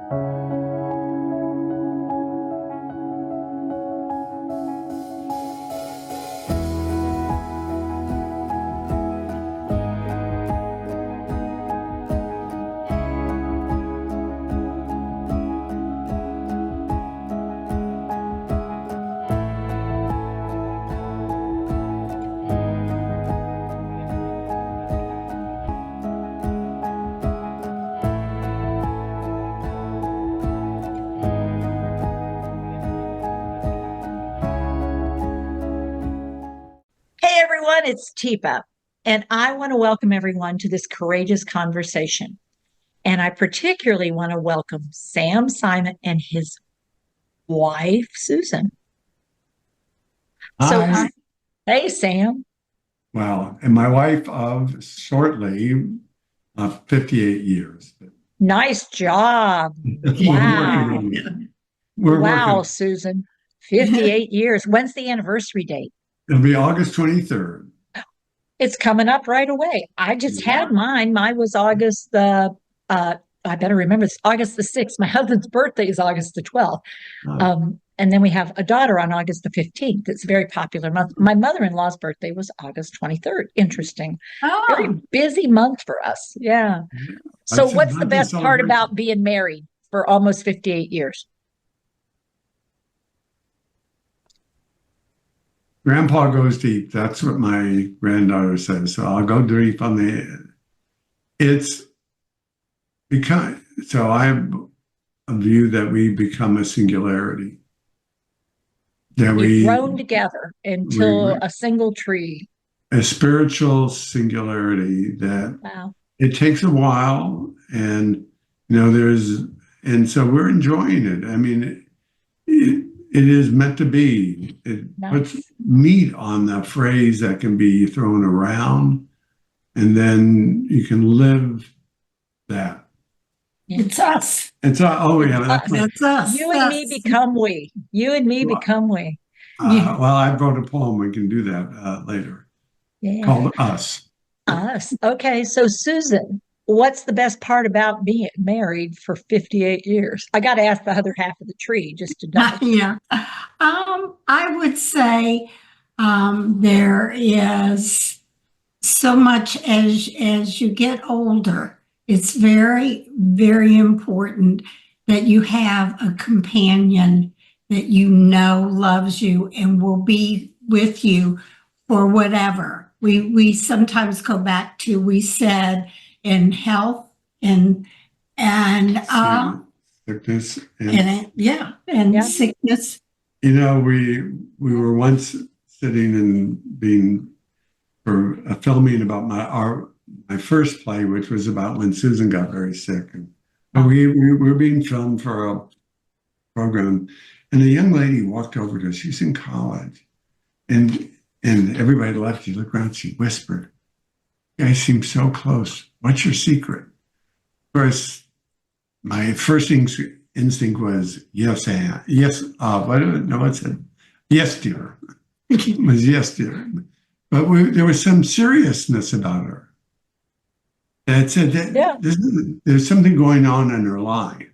Hey everyone, it's Teepa, and I want to welcome everyone to this courageous conversation. And I particularly want to welcome Sam Simon and his wife, Susan. So, Hi. hey, Sam. Well, and my wife of shortly 58 years. Nice job. We're working Wow. on it. We're Wow, working. Susan. 58 years. When's the anniversary date? It'll be August 23rd. It's coming up right away. I just had mine. Mine was August I better remember it's August the 6th. My husband's birthday is August the 12th. Uh, And then we have a daughter on August the 15th. It's a very popular month. My mother-in-law's birthday was August 23rd. Interesting. Very Oh, busy month for us. Yeah. So it's a what's the month of best part celebration. about being married for almost 58 years? Grandpa goes deep. That's what my granddaughter says. So I'll go deep on the. It's because so I have a view that we become a singularity. That You've we grown together until we a single tree. a spiritual singularity that Wow. it takes a while, and and so we're enjoying it. I mean, it is meant to be. It Nice. puts meat on the phrase that can be thrown around, and then you can live that. it's us. It's oh yeah, that's That's us. You and me Us. become we. You and me Well, become we. well, I wrote a poem. We can do that later Yeah. called "Us." Us. Okay. So, Susan, what's the best part about being married for 58 years? I got to ask the other half of the tree just to know. Yeah. I would say there is so much as you get older. It's very, very important that you have a companion that you know loves you and will be with you for whatever. We sometimes go back to we said in health and Sickness and Yeah. sickness. we were once sitting and being for a filming about my first play, which was about when Susan got very sick, and we were being filmed for a program, and a young lady walked over to us. She's in college, and everybody left. She looked around. She whispered, "You guys seem so close. What's your secret?" Of course, my first instinct was yes, and yes. I don't know what said. Yes, dear. It was yes, dear. But there was some seriousness about her that said that Yeah. there's something going on in her life,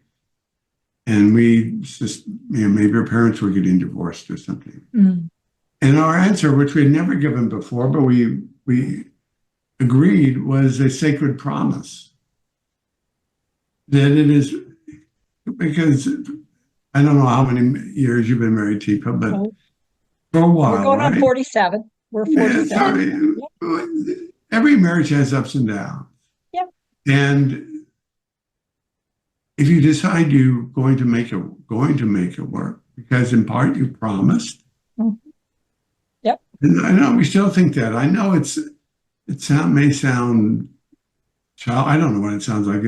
and we just maybe her parents were getting divorced or something. Mm. And our answer, which we had never given before, but we agreed, was a sacred promise that it is because I don't know how many years you've been married, Teepa, but Oh, for a while, we're going on right? 47. We're Yeah, 47. every marriage has ups and downs. Yeah. And if you decide you're going to make it work, because in part you promised. Mhm. Yep. And I know we still think that. I know may sound child. I don't know what it sounds like.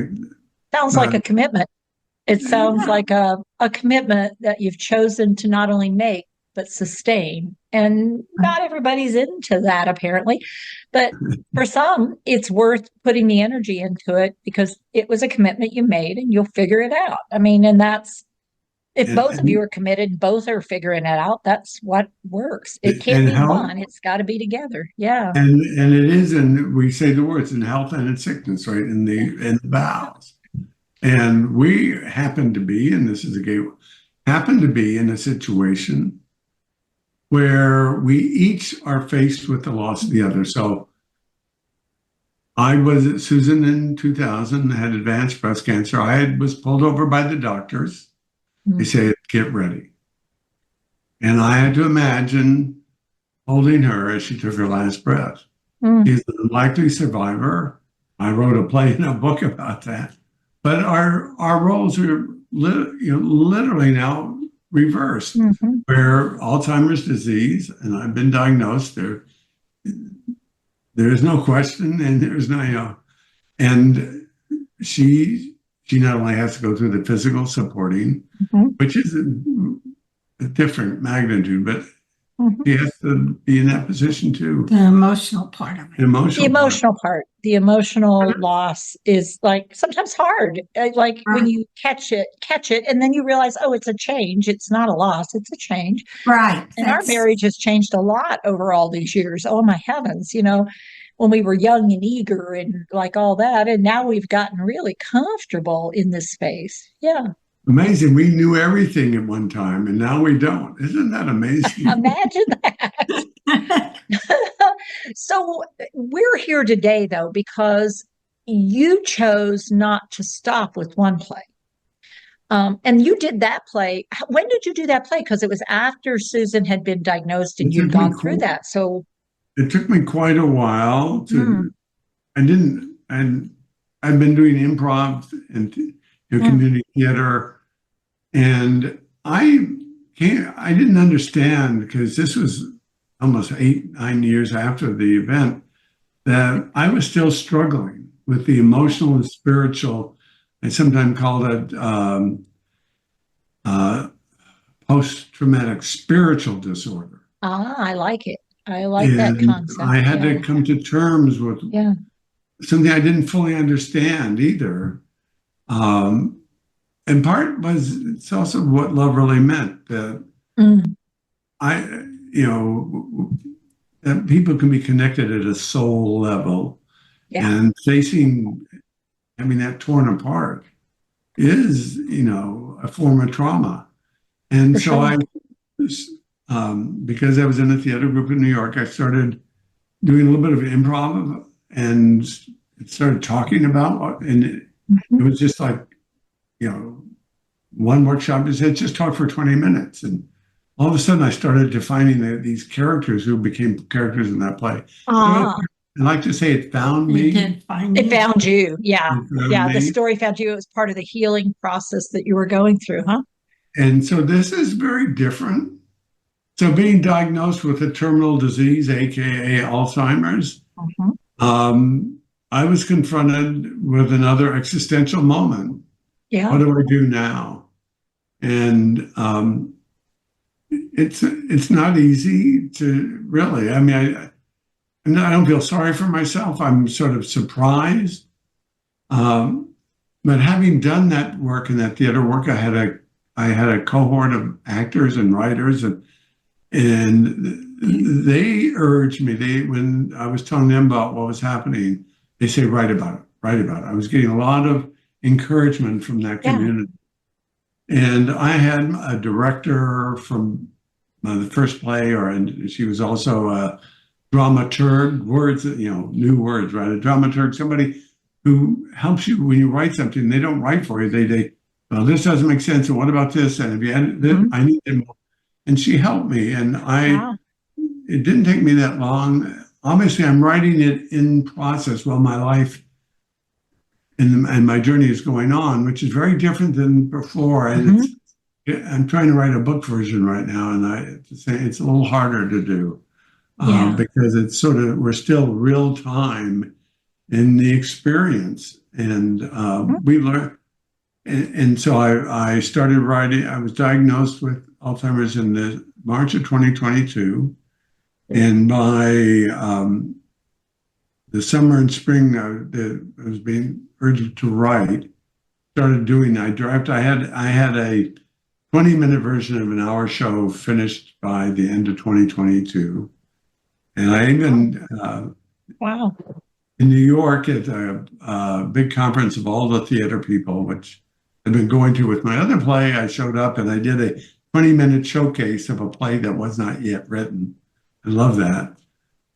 Sounds like a commitment. It sounds like a commitment that you've chosen to not only make, but sustain. And not everybody's into that, apparently. But for some, it's worth putting the energy into it because it was a commitment you made and you'll figure it out. I mean, and that's if both of you are committed, both are figuring it out, that's what works. It can't be one, it's got to be together. Yeah. And it is, and we say the words in health and in sickness, right? In the vows. And we happened to be, and this is a gay, happened to be in a situation where we each are faced with the loss of the other. So I was Susan in 2000, had advanced breast cancer. Was pulled over by the doctors. They said, get ready. And I had to imagine holding her as she took her last breath. She's an unlikely survivor. I wrote a play and a book about that. But our roles are literally now reversed, where Alzheimer's disease, and I've been diagnosed, there is no question, and there's no, and she not only has to go through the physical supporting, which is a different magnitude, but she has to be in that position too. The emotional part of it. The emotional part, the emotional loss is like sometimes hard. Like when you catch it, and then you realize, oh, it's a change. It's not a loss. It's a change. Right. And our marriage has changed a lot over all these years. Oh my heavens, when we were young and eager and like all that. And now we've gotten really comfortable in this space. Yeah. Amazing. We knew everything at one time and now we don't. Isn't that amazing? Imagine that. So we're here today, though, because you chose not to stop with one play. And you did that play. When did you do that play? Because it was after Susan had been diagnosed and you'd gone through that. So it took me quite a while to, and I've been doing improv and community theater. And I didn't understand, because this was almost 8-9 years after the event, that I was still struggling with the emotional and spiritual. I sometimes call it post-traumatic spiritual disorder. I like it. I like that concept. I had to come to terms with something I didn't fully understand either. And part was, it's also what love really meant. That that people can be connected at a soul level, and having that torn apart is, a form of trauma. And so I because I was in a theater group in New York, I started doing a little bit of improv and started talking about, and it was just like, one workshop just said, just talk for 20 minutes. And all of a sudden I started defining these characters who became characters in that play. I like to say it found me. It found you. Yeah. The story found you. It was part of the healing process that you were going through, huh? And so this is very different. So being diagnosed with a terminal disease, AKA Alzheimer's, I was confronted with another existential moment. Yeah. What do I do now? And it's not easy to really. I mean, I don't feel sorry for myself. I'm sort of surprised. But having done that work in that theater work, I had a cohort of actors and writers, and they urged me. When I was telling them about what was happening, they say, write about it. I was getting a lot of encouragement from that community. And I had a director from the first play, and she was also a dramaturg, new words, right? A dramaturg, somebody who helps you when you write something. They don't write for you. They well, this doesn't make sense. And what about this? And if you add this, I need more. And she helped me. And it didn't take me that long. Obviously, I'm writing it in process while my life and my journey is going on, which is very different than before. And I'm trying to write a book version right now, and it's a little harder to do because it's we're still real time in the experience, and we learn. And so I started writing. I was diagnosed with Alzheimer's in the March of 2022, and by the summer and spring, I was being urged to write. Started doing that draft. I had a 20-minute version of an hour show finished by the end of 2022, and I even in New York at a big conference of all the theater people, which I've been going to with my other play. I showed up and I did a 20-minute showcase of a play that was not yet written. I love that.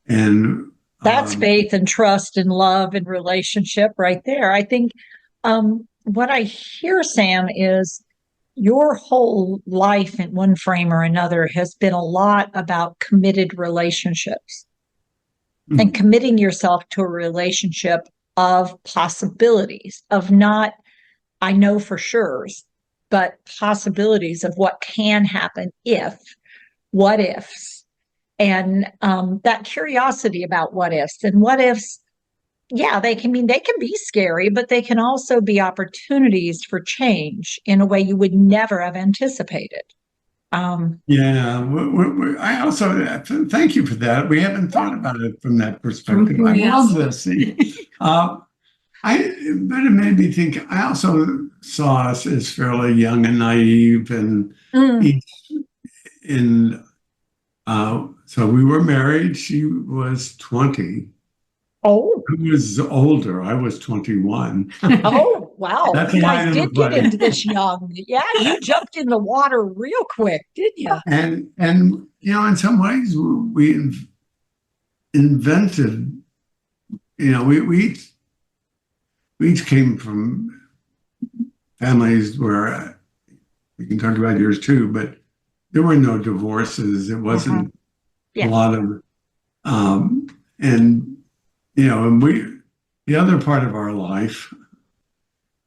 And That's faith and trust and love and relationship right there. I think what I hear, Sam, is your whole life in one frame or another has been a lot about committed relationships and committing yourself to a relationship of possibilities, of not, I know for sure, but possibilities of what can happen if, what ifs, and that curiosity about what ifs. And what ifs, yeah, they can be scary, but they can also be opportunities for change in a way you would never have anticipated. Yeah, I also thank you for that. We haven't thought about it from that perspective. I love this. But it made me think. I also saw us as fairly young and naive, and so we were married. She was 20. Oh, I was older. I was 21. oh, wow. That's You a guys line did of get play. into this young. Yeah, you jumped in the water real quick, didn't you? And in some ways, we invented. We each came from families where we can talk about yours too, but there were no divorces. It wasn't a lot of, and the other part of our life,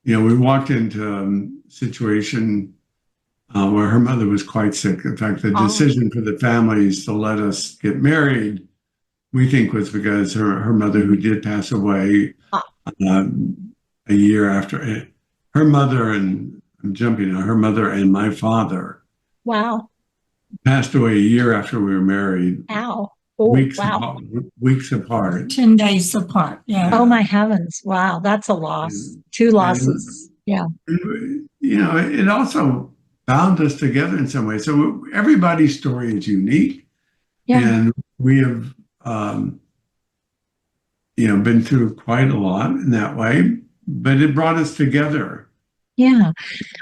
we walked into a situation where her mother was quite sick. In fact, the decision for the families to let us get married, we think, was because her mother, who did pass away a year after, her mother and her mother and my father. Wow. Passed away a year after we were married. Ow. Oh, weeks apart. 10 days apart. Yeah. Oh my heavens. Wow. That's a loss. Two losses. Yeah. It also bound us together in some way. So everybody's story is unique. Yeah. And we have, been through quite a lot in that way, but it brought us together. Yeah.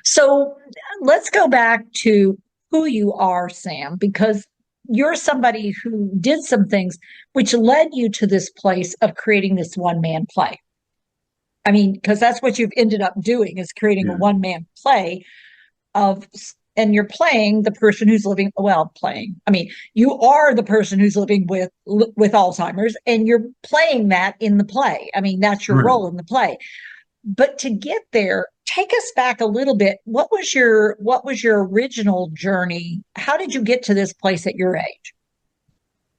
So let's go back to who you are, Sam, because you're somebody who did some things which led you to this place of creating this one-man play. I mean, because that's what you've ended up doing, is creating a one-man play and you're playing the person who's living, you are the person who's living with Alzheimer's, and you're playing that in the play. I mean, that's your role in the play. But to get there, take us back a little bit. What was your original journey? How did you get to this place at your age?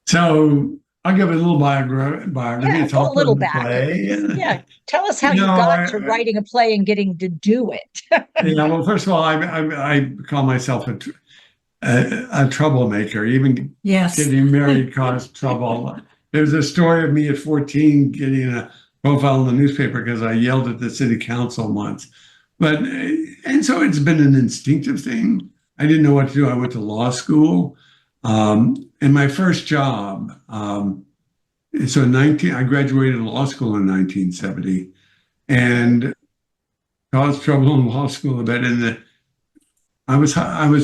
So I'll give a little biography. Yeah, It's go a little the back. play. Yeah, tell us how you got to writing a play and getting to do it. Well, first of all, I call myself a troublemaker. Even getting married caused trouble. There's a story of me at 14 getting a profile in the newspaper because I yelled at the city council once. And so it's been an instinctive thing. I didn't know what to do. I went to law school. And my first job, I graduated law school in 1970 and caused trouble in law school a bit. And I was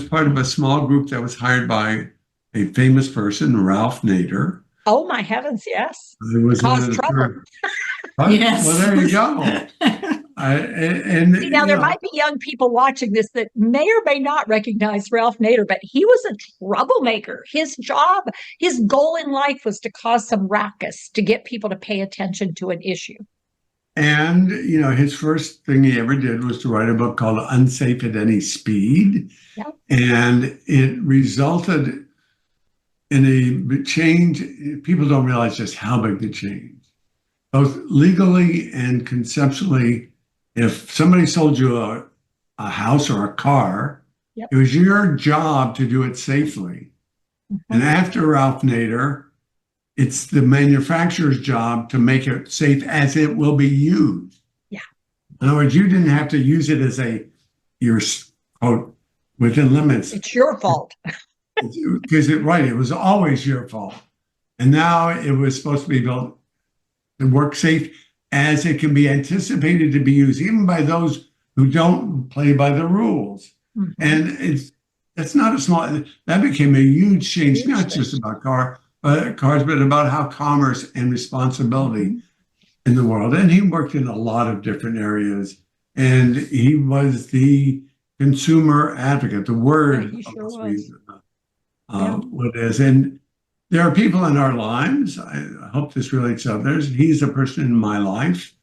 part of a small group that was hired by a famous person, Ralph Nader. Oh my heavens, yes. I was caused trouble. Yes. Well, there you go. See, now there might be young people watching this that may or may not recognize Ralph Nader, but he was a troublemaker. His goal in life was to cause some ruckus, to get people to pay attention to an issue. And, his first thing he ever did was to write a book called Unsafe at Any Speed. Yep. And it resulted in a change. People don't realize just how big the change, both legally and conceptually. If somebody sold you a house or a car, it was your job to do it safely. Mm-hmm. And after Ralph Nader, it's the manufacturer's job to make it safe as it will be used. Yeah. In other words, you didn't have to use it as your quote, within limits. It's your fault. Because it was always your fault. And now it was supposed to be built work safe as it can be anticipated to be used, even by those who don't play by the rules. Mhm. And it's not a small, that became a huge change, Huge not just about cars, but about how commerce and responsibility Mhm. in the world. And he worked in a lot of different areas. And he was the consumer advocate, the word Yeah, he of sure us was. what it is. And there are people in our lives. I hope this relates to others. He's a person in my life.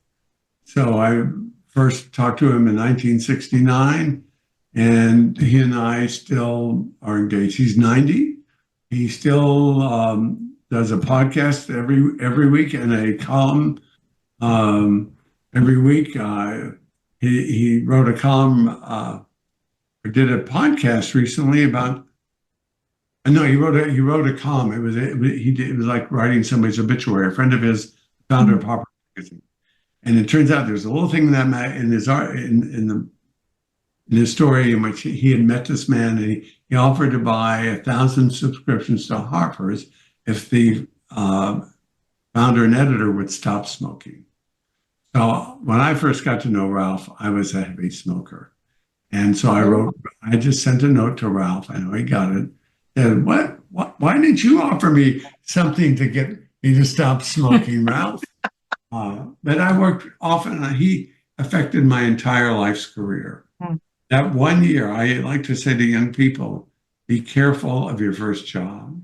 So I first talked to him in 1969, and he and I still are engaged. He's 90. He still does a podcast every week and a column every week. He wrote a column or did a podcast recently about. No, he wrote a column. It was like writing somebody's obituary. A friend of his, founder of Harper Magazine, and it turns out there's a little thing in that in his art in his story in which he had met this man, and he offered to buy 1,000 subscriptions to Harper's if the founder and editor would stop smoking. So when I first got to know Ralph, I was a heavy smoker. And so I just sent a note to Ralph. I know he got it. And why didn't you offer me something to get me to stop smoking, Ralph? But I worked often. He affected my entire life's career. Hmm. That 1 year, I like to say to young people, be careful of your first job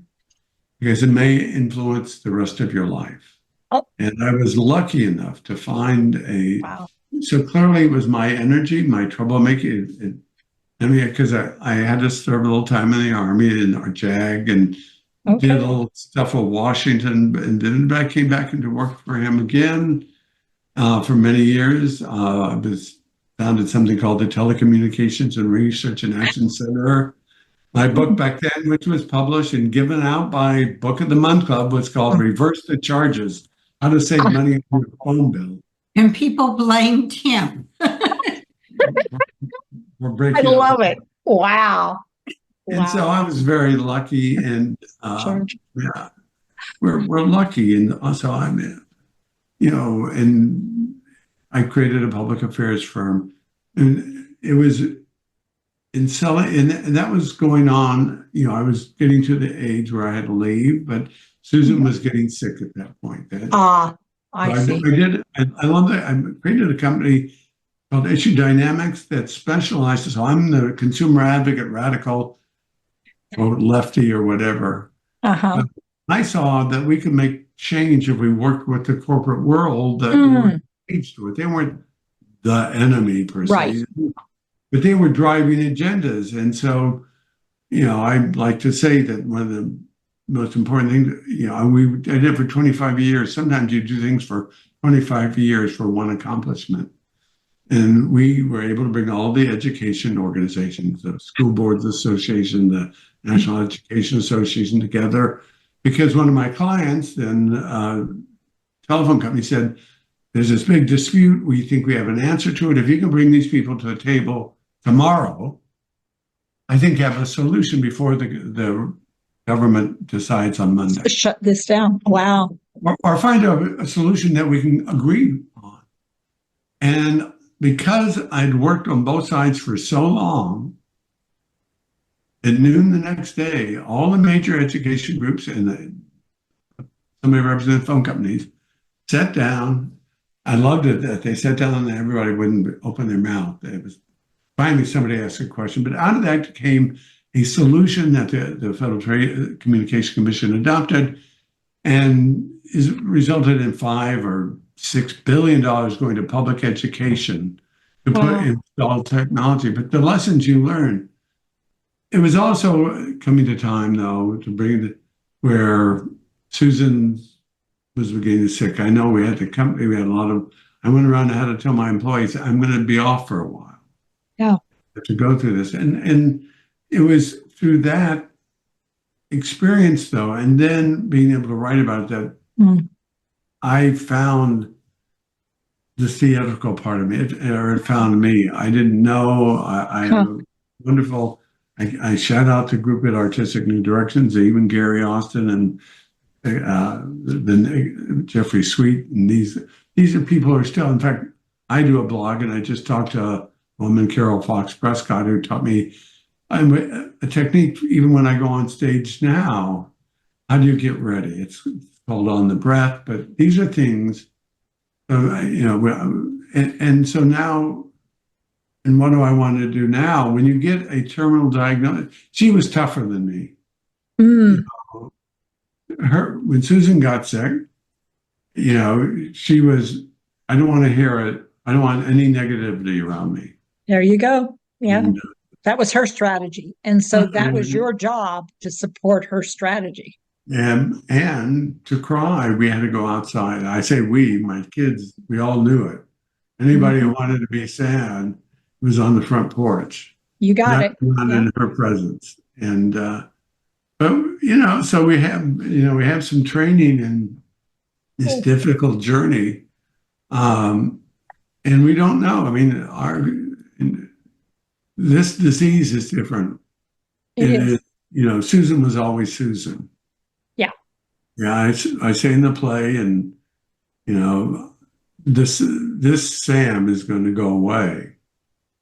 because it may influence the rest of your life. Oh, And I was lucky enough to find wow. so clearly it was my energy, my troublemaking. I mean, because I had to serve a little time in the Army in our JAG and did a Okay. little stuff with Washington, and then I came back into work for him again for many years. I was founded something called the Telecommunications and Research and Action Center. My book back then, which was published and given out by Book of the Month Club, was called Reverse the Charges, How to Save Money on Your Phone Bill. And people blamed him. We're I breaking love up. it. Wow. And so I was very lucky, and Sure. yeah, we're lucky, and also and I created a public affairs firm, and it was in selling, and that was going on. I was getting to the age where I had to leave, but Susan was getting sick at that point. I So see. I love that. I created a company called Issue Dynamics that specializes. So I'm the consumer advocate, radical, or lefty, or whatever. Uh-huh. I saw that we could make change if we worked with the corporate world that we were engaged with. They weren't the enemy per Right. se, but they were driving agendas. And so, I'd like to say that one of the most important things, I did for 25 years. Sometimes you do things for 25 years for one accomplishment. And we were able to bring all the education organizations, the School Boards Association, the National Education Association together, because one of my clients, then telephone company, said, there's this big dispute. We think we have an answer to it. If you can bring these people to the table tomorrow, I think you have a solution before the government decides on Monday. Shut this down. Wow. Or find a solution that we can agree on. And because I'd worked on both sides for so long, at noon the next day, all the major education groups and some of the represented phone companies sat down. I loved it that they sat down and everybody wouldn't open their mouth. It was finally somebody asked a question, but out of that came a solution that the Federal Trade Communication Commission adopted, and is resulted in $5 or $6 billion going to public education to put in all technology. But the lessons you learn, it was also coming to time though to bring where Susan was getting sick. I know we had the company, we had a lot of. I went around and had to tell my employees I'm going to be off for a while. Yeah. To go through this, and it was through that experience though, and then being able to write about it, that I found the theatrical part of me, it found me. I didn't know. I have a wonderful. I shout out to group at Artistic New Directions, even Gary Austin and Jeffrey Sweet, and these are people who are still. In fact, I do a blog, and I just talked to a woman, Carol Fox Prescott, who taught me a technique. Even when I go on stage now, how do you get ready? It's called on the breath, but these are things. And so now, and what do I want to do now? When you get a terminal diagnosis, she was tougher than me. Mm. When Susan got sick, she was, I don't want to hear it. I don't want any negativity around me. There you go. Yeah. And, that was her strategy. And so that was your job to support her strategy. and to cry, we had to go outside. I say we, my kids, we all knew it. Anybody who wanted to be sad was on the front porch. You got it. Not in her presence. And, but, so we have some training in this difficult journey. And we don't know. I mean, this disease is different. It is. Susan was always Susan. Yeah. Yeah. I say in the play, and, this Sam is going to go away,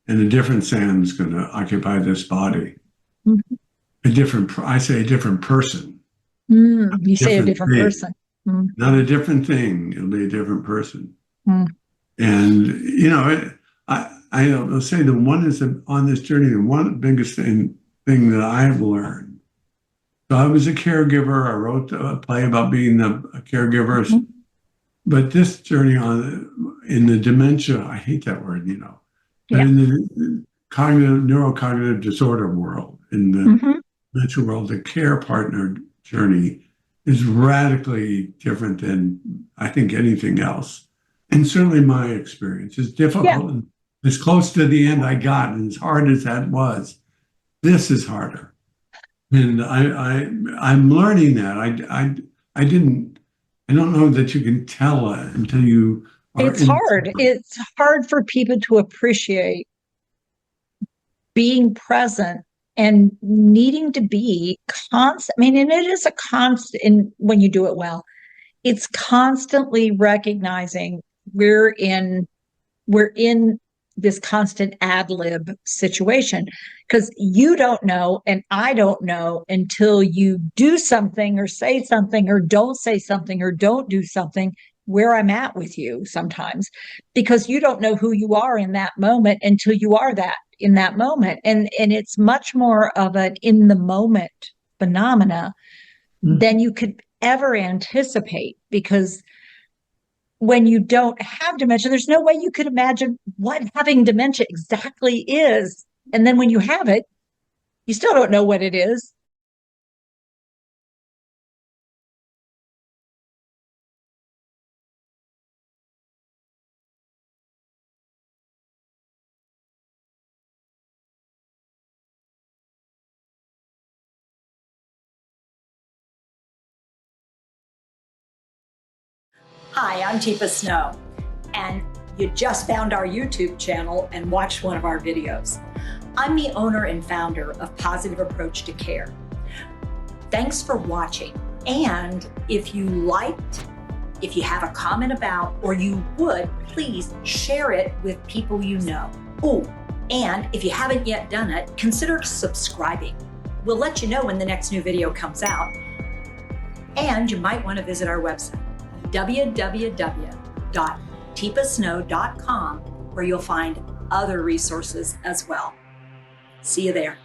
and a different Sam is going to occupy this body. Mm-hmm. I say a different person. You say a different person. Not a different thing. It'll be a different person. Mm. And, I'll say the one is on this journey, the one biggest thing that I've learned. So I was a caregiver. I wrote a play about being a caregiver. Mm-hmm. But this journey in the dementia, I hate that word, but in the neurocognitive disorder world, in the dementia world, the care partner journey is radically different than I think anything else. And certainly my experience is difficult. Yeah. And as close to the end I got, and as hard as that was, this is harder. And I'm learning that. I don't know that you can tell it until you are. It's hard. It's hard for people to appreciate being present and needing to be constant. I mean, and it is a constant when you do it well. It's constantly recognizing we're in this constant ad lib situation, because you don't know and I don't know until you do something or say something or don't say something or don't do something where I'm at with you sometimes, because you don't know who you are in that moment until you are that in that moment. And it's much more of an in the moment phenomena than you could ever anticipate, because when you don't have dementia, there's no way you could imagine what having dementia exactly is. And then when you have it, you still don't know what it is. Hi, I'm Tifa Snow, and you just found our YouTube channel and watched one of our videos. I'm the owner and founder of Positive Approach to Care. Thanks for watching, and if you liked, if you have a comment about, or you would, please share it with people you know. Oh, and if you haven't yet done it, consider subscribing. We'll let you know when the next new video comes out, and you might want to visit our website, www.tipasnow.com, where you'll find other resources as well. See you there.